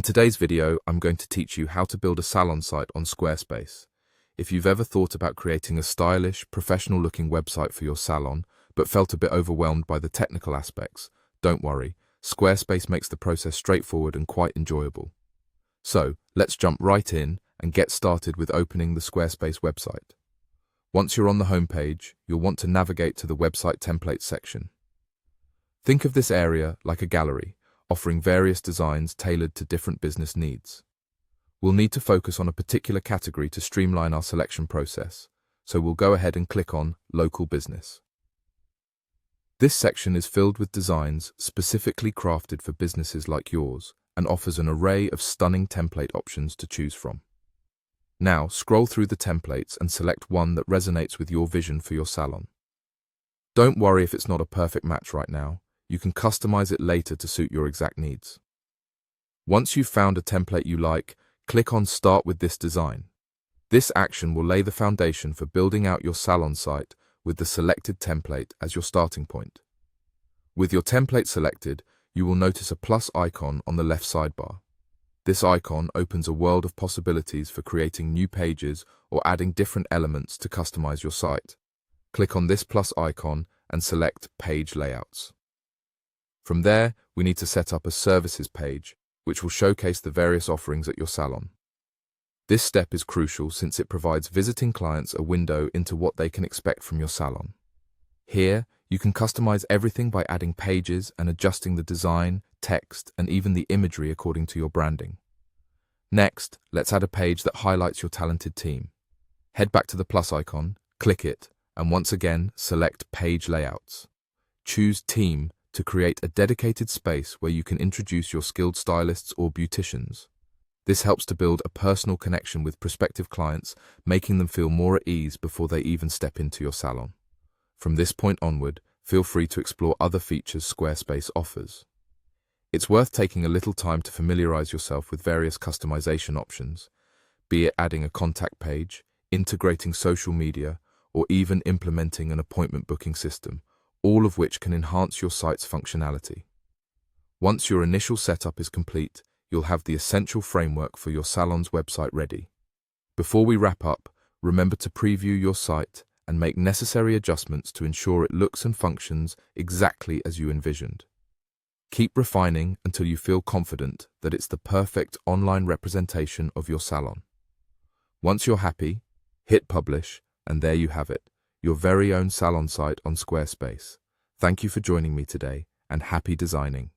today's video, I'm going to teach you how to build a salon site on Squarespace. If you've ever thought about creating a stylish, professional-looking website for your salon, but felt a bit overwhelmed by the technical aspects, don't worry. Squarespace makes the process straightforward and quite enjoyable. So, let's jump right in and get started with opening the Squarespace website. Once you're on the home page, you'll want to navigate to the website templates section. Think of this area like a gallery, offering various designs tailored to different business needs. We'll need to focus on a particular category to streamline our selection process, so we'll go ahead and click on Local Business. This section is filled with designs specifically crafted for businesses like yours and offers an array of stunning template options to choose from. Now, scroll through the templates and select one that resonates with your vision for your salon. Don't worry if it's not a perfect match right now. You can customize it later to suit your exact needs. Once you've found a template you like, click on Start with this design. This action will lay the foundation for building out your salon site with the selected template as your starting point. With your template selected, you will notice a plus icon on the left sidebar. This icon opens a world of possibilities for creating new pages or adding different elements to customize your site. Click on this plus icon and select Page Layouts. From there, we need to set up a services page, which will showcase the various offerings at your salon. This step is crucial since it provides visiting clients a window into what they can expect from your salon. Here, you can customize everything by adding pages and adjusting the design, text, and even the imagery according to your branding. Next, let's add a page that highlights your talented team. Head back to the plus icon, click it, and once again, select Page Layouts. Choose Team to create a dedicated space where you can introduce your skilled stylists or beauticians. This helps to build a personal connection with prospective clients, making them feel more at ease before they even step into your salon. From this point onward, feel free to explore other features Squarespace offers. It's worth taking a little time to familiarize yourself with various customization options, be it adding a contact page, integrating social media, or even implementing an appointment booking system, all of which can enhance your site's functionality. Once your initial setup is complete, you'll have the essential framework for your salon's website ready. Before we wrap up, remember to preview your site and make necessary adjustments to ensure it looks and functions exactly as you envisioned. Keep refining until you feel confident that it's the perfect online representation of your salon. Once you're happy, hit publish, and there you have it, your very own salon site on Squarespace. Thank you for joining me today, and happy designing.